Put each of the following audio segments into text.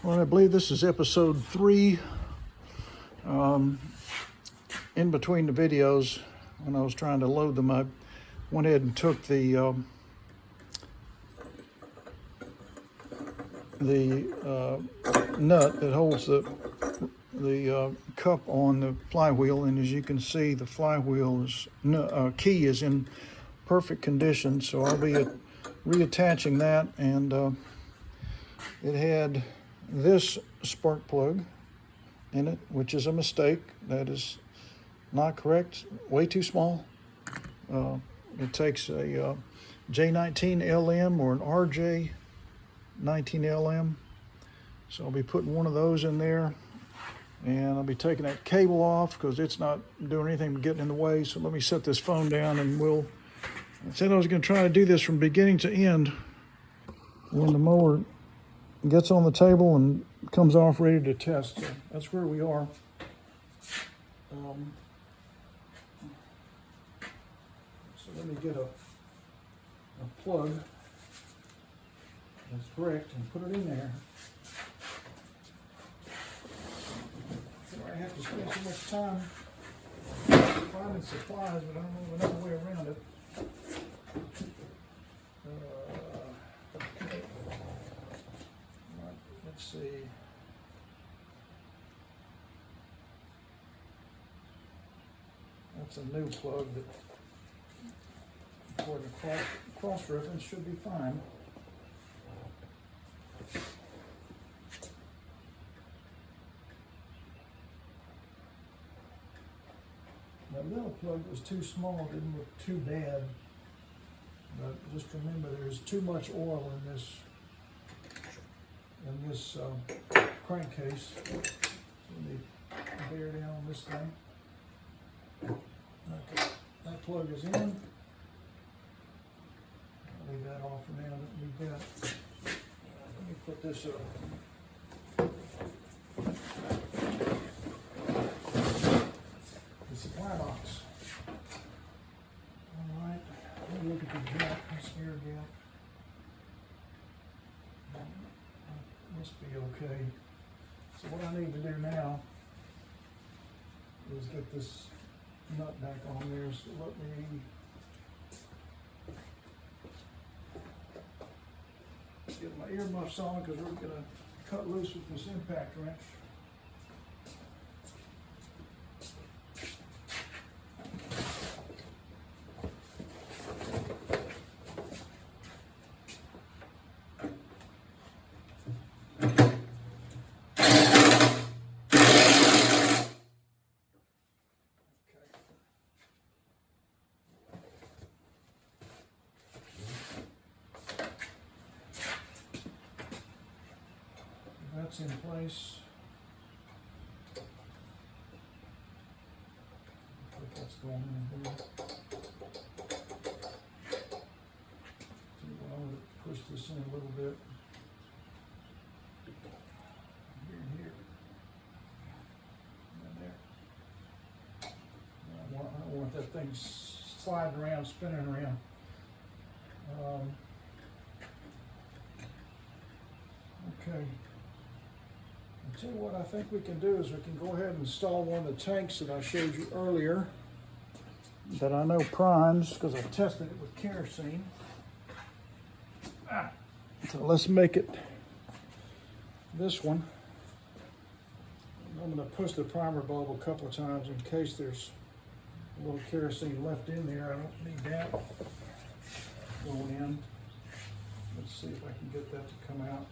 Well, I believe this is episode 3. In between the videos, when I was trying to load them, I went ahead and took the nut that holds the cup on the flywheel, and as you can see, the flywheel key is in perfect condition. So I'll be reattaching that, and it had this spark plug in it, which is a mistake. That is not correct, way too small. It takes a J19LM or an RJ19LM. So I'll be putting one of those in there, and I'll be taking that cable off because it's not doing anything but getting in the way. So let me set this phone down, and I said I was going to try to do this from beginning to end. When the mower gets on the table and comes off ready to test, so that's where we are. So let me get a plug that's correct and put it in there. I have to spend so much time finding supplies, but I don't know another way around it. Okay. Right, let's see. That's a new plug that, for the cross reference, should be fine. That little plug was too small, didn't look too bad. But just remember, there's too much oil in this crankcase. So let me bear down on this thing. Okay, that plug is in. I'll leave that off for now. Don't need that. Let me put this up. The supply box. All right. Let me look at the gap, this air gap. Must be okay. So what I need to do now is get this nut back on there. So let me get my earmuffs on, because we're going to cut loose with this impact wrench. That's in place. I think that's going in here. So I'm going to push this in a little bit. Here and here. And there. I don't want that thing sliding around, spinning around. Okay. I'll tell you what I think we can do is we can go ahead and install one of the tanks that I showed you earlier that I know primes because I've tested it with kerosene. So let's make it this one. I'm going to push the primer bulb a couple of times in case there's a little kerosene left in there. I don't need that going in. Let's see if I can get that to come out.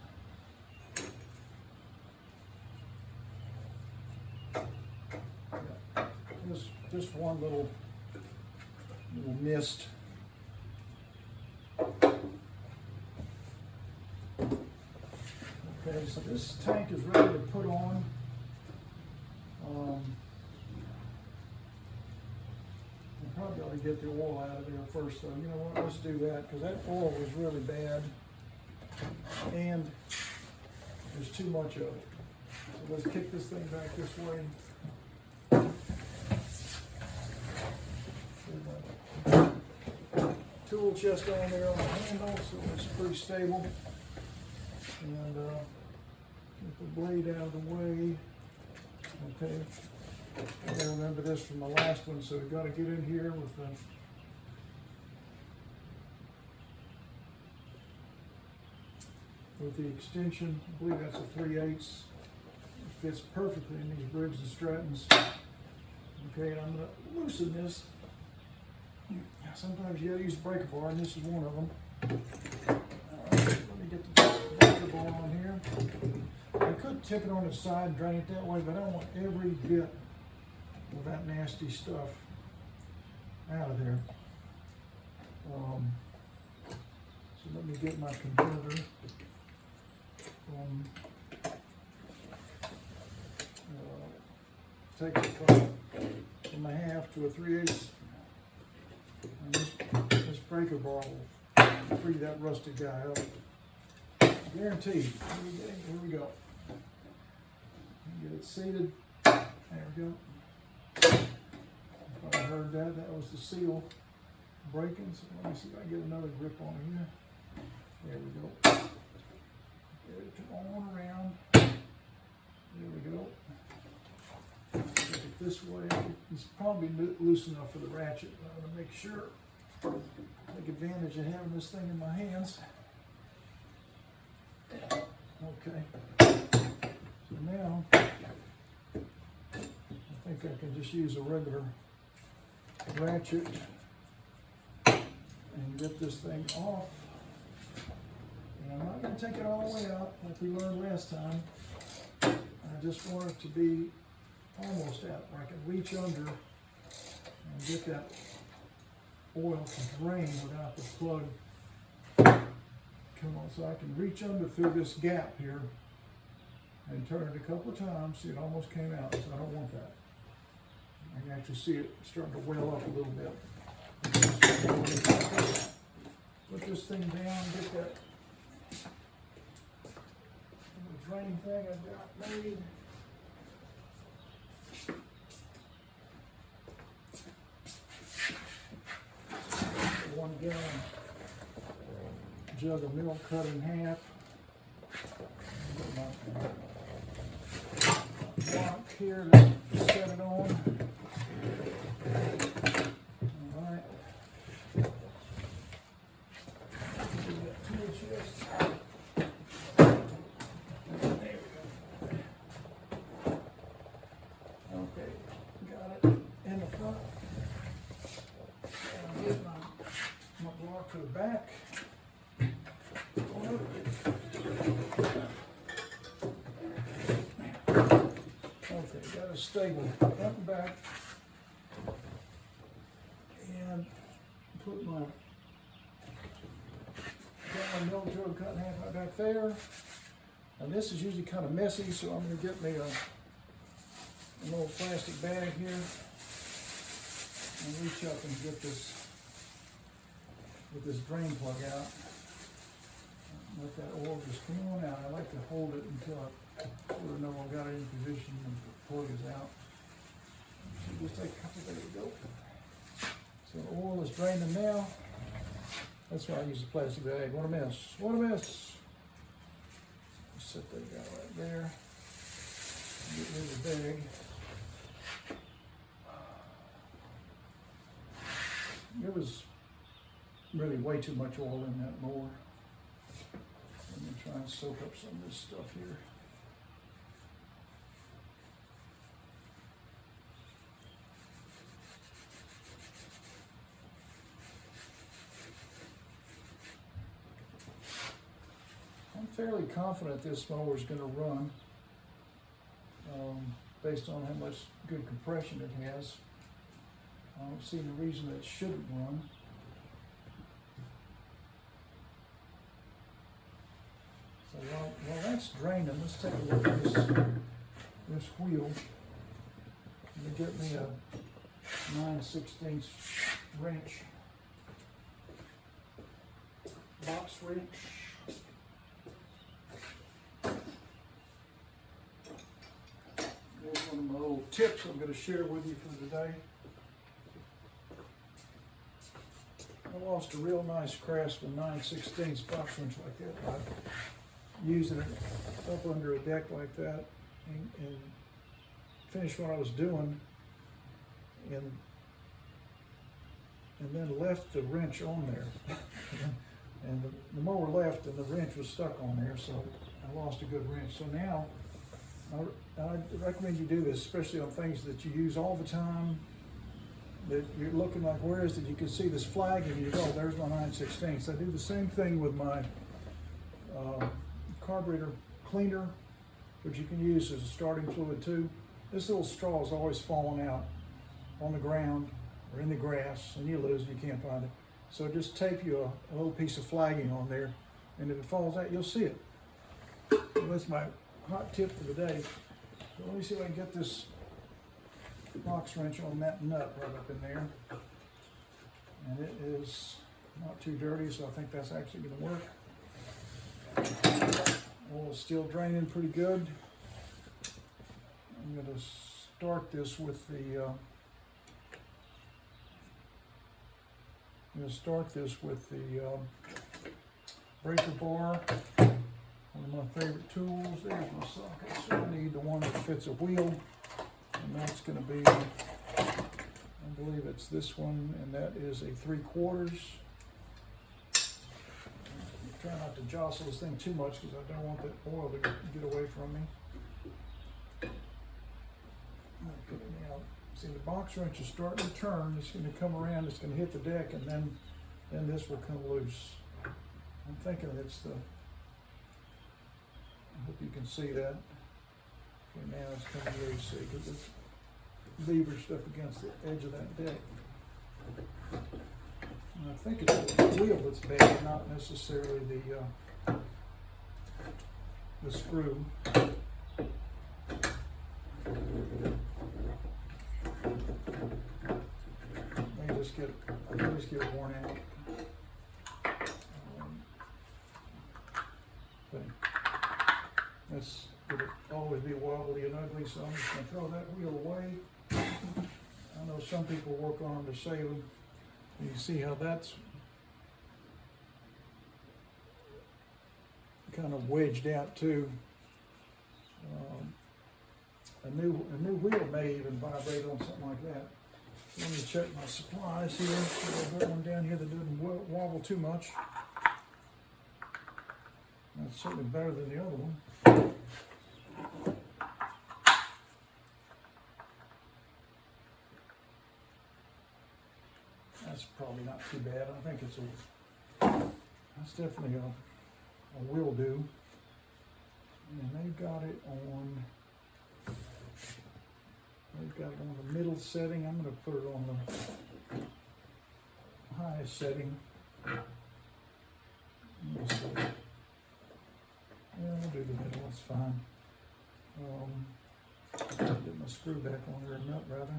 Just one little mist. Okay, so this tank is ready to put on. I probably ought to get the oil out of there first, though. You know what? Let's do that, because that oil was really bad, and there's too much of it. So let's kick this thing back this way. Tool chest on there on the handle, so it's pretty stable. And Get the blade out of the way. Okay. I gotta remember this from the last one, so we've got to get in here with the extension. I believe that's a 3/8. It fits perfectly in these Briggs and Strattons. Okay, and I'm going to loosen this. Sometimes you gotta use a breaker bar, and this is one of them. Let me get the breaker bar on here. I could tip it on the side and drain it that way, but I want every bit of that nasty stuff out of there. So let me get my converter from, take it from a half to a 3/8. And this breaker bar will free that rusted guy up. Guaranteed. Here we go. Get it seated. There we go. If I heard that, that was the seal breaking. So let me see if I can get another grip on it here. There we go. Get it to on around. There we go. Take it this way. It's probably loose enough for the ratchet. I'm going to make sure, take advantage of having this thing in my hands. Okay. So now, I think I can just use a regular ratchet and get this thing off. And I'm not going to take it all the way out like we learned last time. I just want it to be almost out where I can reach under and get that oil to drain without the plug. Come on, so I can reach under through this gap here and turn it a couple of times. See, it almost came out, so I don't want that. I can actually see it starting to well up a little bit. Put this thing down, get that little drain thing I've got made. 1 gallon jug of milk cut in half. Get my block here to set it on. All right. Get that tool chest. There we go. Okay, got it in the front. I'll get my block to the back. Okay, got it stable front and back, and put my milk jug cut in half right back there. And this is usually kind of messy, so I'm going to get me a little plastic bag here and reach up and get this drain plug out. Let that oil just come on out. I like to hold it until I sort of know I've got it in position and the plug is out. So just take a couple, there we go. So the oil is draining now. That's why I use the plastic bag. What a mess. What a mess. Set that guy right there. Get rid of the bag. There was really way too much oil in that mower. Let me try and soak up some of this stuff here. I'm fairly confident this mower is going to run based on how much good compression it has. I don't see any reason that it shouldn't run. So while that's draining, let's take a look at this wheel. Let me get me a 9/16 wrench, box wrench. Here's one of my little tips I'm going to share with you for today. I lost a real nice Craftsman 9/16 box wrench like that by using it up under a deck like that and finished what I was doing and then left the wrench on there. And the mower left and the wrench was stuck on there, so I lost a good wrench. So now I recommend you do this, especially on things that you use all the time, that you're looking like, where is it? You can see this flag and you go, oh, there's my 9/16. I do the same thing with my carburetor cleaner, which you can use as a starting fluid too. This little straw is always falling out on the ground or in the grass, and you lose it, you can't find it. So just tape you a little piece of flagging on there, and if it falls out, you'll see it. So that's my hot tip for the day. So let me see if I can get this box wrench on that nut right up in there. And it is not too dirty, so I think that's actually going to work. Oil is still draining pretty good. I'm going to start this with the breaker bar, one of my favorite tools. There's my socket. So I need the one that fits a wheel, and that's going to be, I believe it's this one, and that is a 3/4. Try not to jostle this thing too much because I don't want that oil to get away from me. Okay, now, see the box wrench is starting to turn. It's going to come around, it's going to hit the deck, and then this will come loose. I'm thinking it's the, I hope you can see that. Okay, now it's coming loose, see, because it's leveraged up against the edge of that deck. And I think it's the wheel that's bad, not necessarily the screw. They just get worn out. But this would always be wobbly and ugly, so I'm just going to throw that wheel away. I know some people work on them to save them. You see how that's kind of wedged out too. A new wheel may even vibrate on something like that. Let me check my supplies here. I've got one down here that doesn't wobble too much. That's certainly better than the other one. That's probably not too bad. I think that's definitely a will do. And they've got it on the middle setting. I'm going to put it on the highest setting. Let's see. Yeah, we'll do the middle, that's fine. Get my screw back on there, nut rather.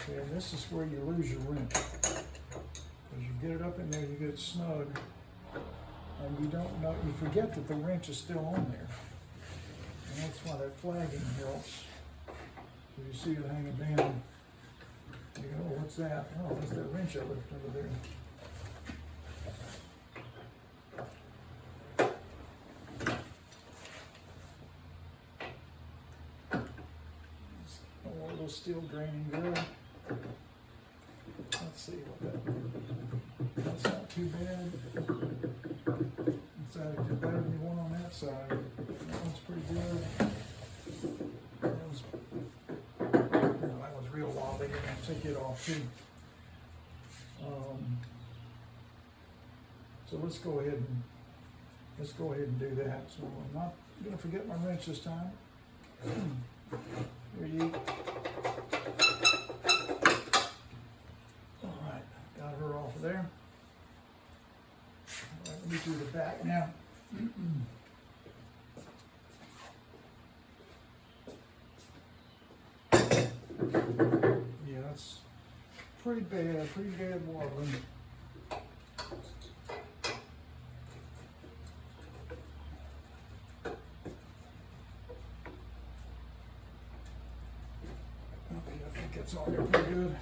Okay, and this is where you lose your wrench. Because you get it up in there, you get it snug, and you don't know, you forget that the wrench is still on there. And that's why that flagging helps. So you see it hanging down. You go, oh, what's that? Oh, that's that wrench I left over there. The oil's still draining good. Let's see what that's not too bad. It's actually better than the one on that side. That one's pretty good. That one's real wobbly. You're going to take it off too. So let's go ahead and do that. So I'm not going to forget my wrench this time. Here you go. All right, got her off of there. All right, let me do the back now. Yeah, that's pretty bad wobbling. Okay, I think that's on there pretty good.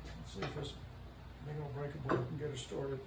Let's See if this big old breakable can get her started.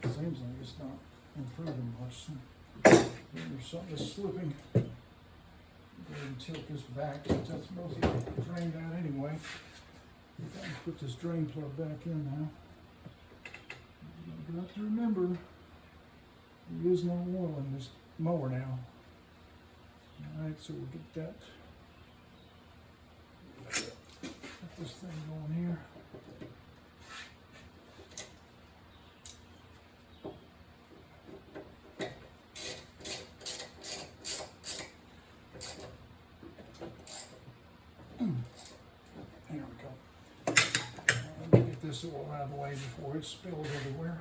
It seems like it's not improving much. There's something that's slipping. Go ahead and tilt this back since that's mostly drained out anyway. I can put this drain plug back in now. You've got to remember, there is no oil in this mower now. Alright, so we'll get that. Get this thing going here. There we go. Let me get this oil out of the way before it spills everywhere.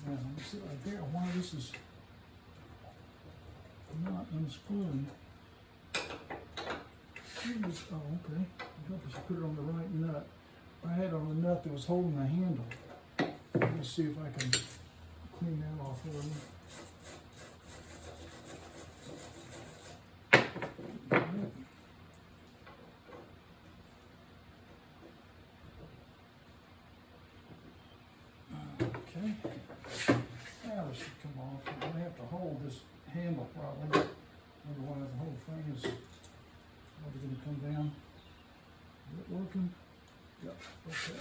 Now, let me see right there why this is not unscrewing. Oh, okay. I hope I should put it on the right nut. I had on the nut that was holding the handle. Let me see if I can clean that off for me. Okay. Now this should come off. I'm going to have to hold this handle probably. Otherwise the whole thing is probably going to come down. Is it working? Yep. Okay.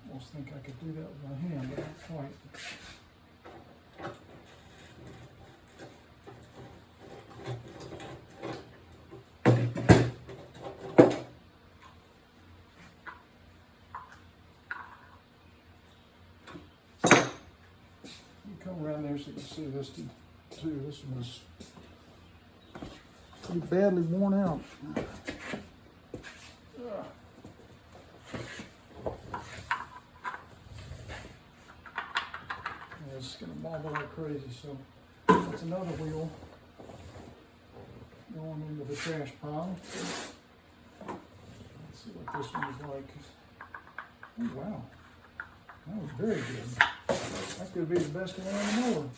Almost think I could do that with my hand, but not quite. Come around there so you can see this too. This one was pretty badly worn out. Yeah, it's gonna bobble like crazy. So that's another wheel going into the trash pile. Let's see what this one is like. Oh wow, that was very good. That could be the best one on the mower.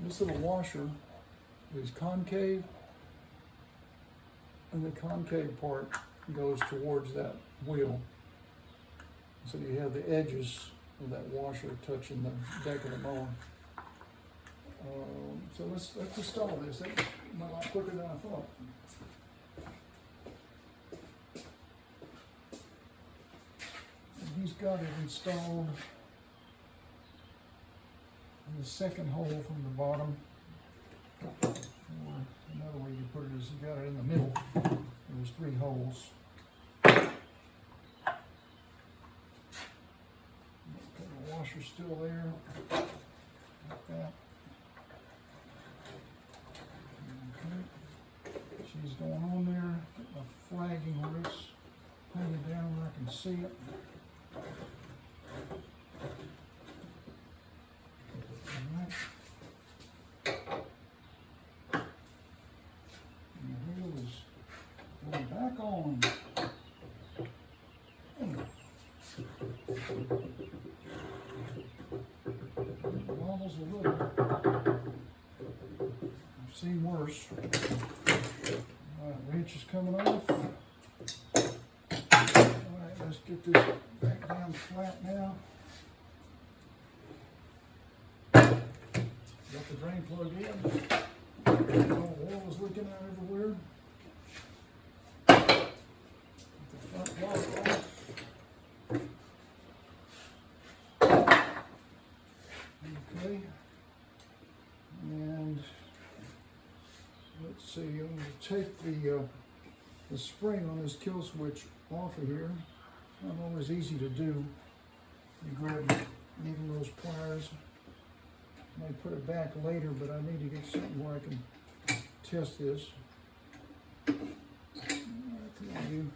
This little washer is concave, and the concave part goes towards that wheel. So you have the edges of that washer touching the deck of the mower. So let's install this. That went a lot quicker than I thought. And he's got it installed. The second hole from the bottom, or another way you put it is you got it in the middle. There's 3 holes. Okay, the washer's still there, like that. Okay, she's going on there. Get my flagging where it's hanging down where I can see it. Back on. Wobbles a little. seen worse. All right, wrench is coming off. All right, let's get this back down flat now. Got the drain plug in. Oil is leaking out everywhere. Get the front block off. Okay. And let's see, I'm going to take the spring on this kill switch off of here. It's not always easy to do. You grab even those pliers. I may put it back later, but I need to get something where I can test this. All right, come on, you.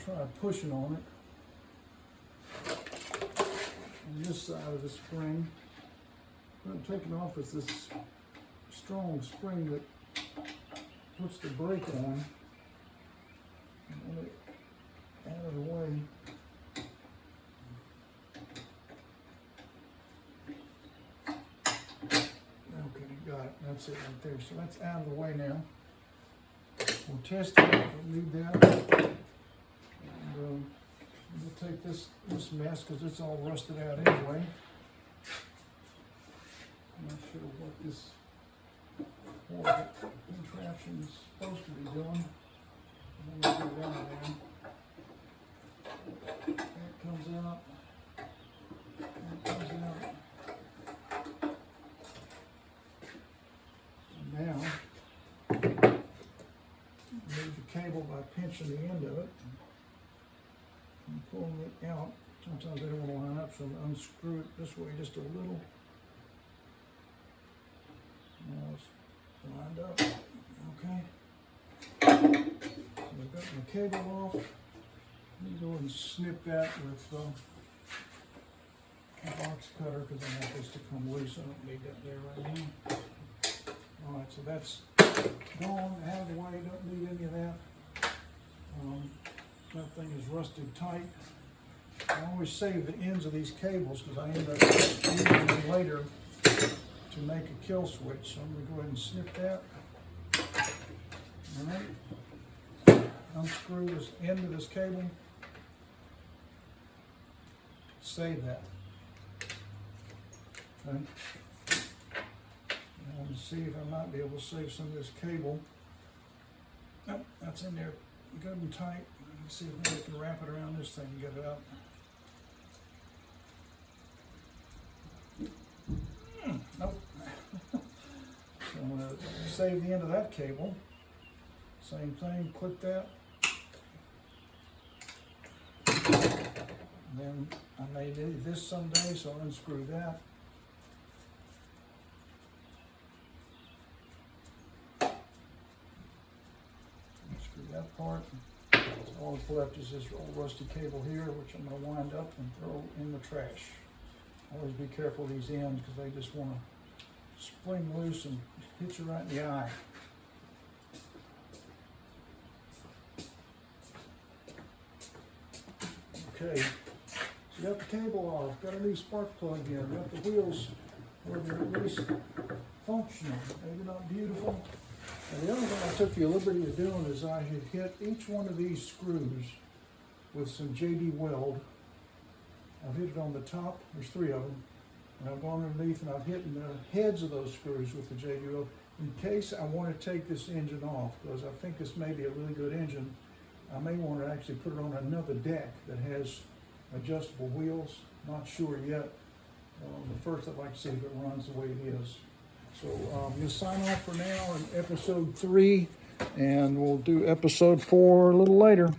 Try pushing on it on this side of the spring. What I'm taking off is this strong spring that puts the brake on. I want it out of the way. Okay, got it. That's it right there. So that's out of the way now. We'll test it. We'll leave that. We'll take this mess because it's all rusted out anyway. I'm not sure what this contraption is supposed to be doing. I'm going to go down there. That comes out. That comes out. And now, move the cable by pinching the end of it. And pulling it out. Sometimes they don't want to line up, so I'm going to unscrew it this way just a little. Now it's lined up. Okay. So I've got my cable off. Let me go and snip that with a box cutter because I want this to come loose. I don't need that there right now. Alright, so that's gone out of the way. Don't need any of that. That thing is rusted tight. I always save the ends of these cables because I end up using them later to make a kill switch. So I'm going to go ahead and snip that. All right. Unscrew this end of this cable. Save that. Okay. I want to see if I might be able to save some of this cable. Nope, that's in there good and tight. Let's see if we can wrap it around this thing and get it out. Nope. So I'm going to save the end of that cable. Same thing, clip that. And then I may need this someday, so I'll unscrew that. Unscrew that part. All that's left is this old rusty cable here, which I'm going to wind up and throw in the trash. Always be careful of these ends because they just want to spring loose and hit you right in the eye. Okay, so you got the cable off, got a new spark plug in, got the wheels where they're at least functional, maybe not beautiful. And the other thing I took the liberty of doing is I had hit each one of these screws with some JD weld. I've hit it on the top, there's 3 of them, and I've gone underneath and I've hit the heads of those screws with the JD weld in case I want to take this engine off, because I think this may be a really good engine. I may want to actually put it on another deck that has adjustable wheels. Not sure yet. But first I'd like to see if it runs the way it is. So we'll sign off for now in episode 3, and we'll do episode 4 a little later.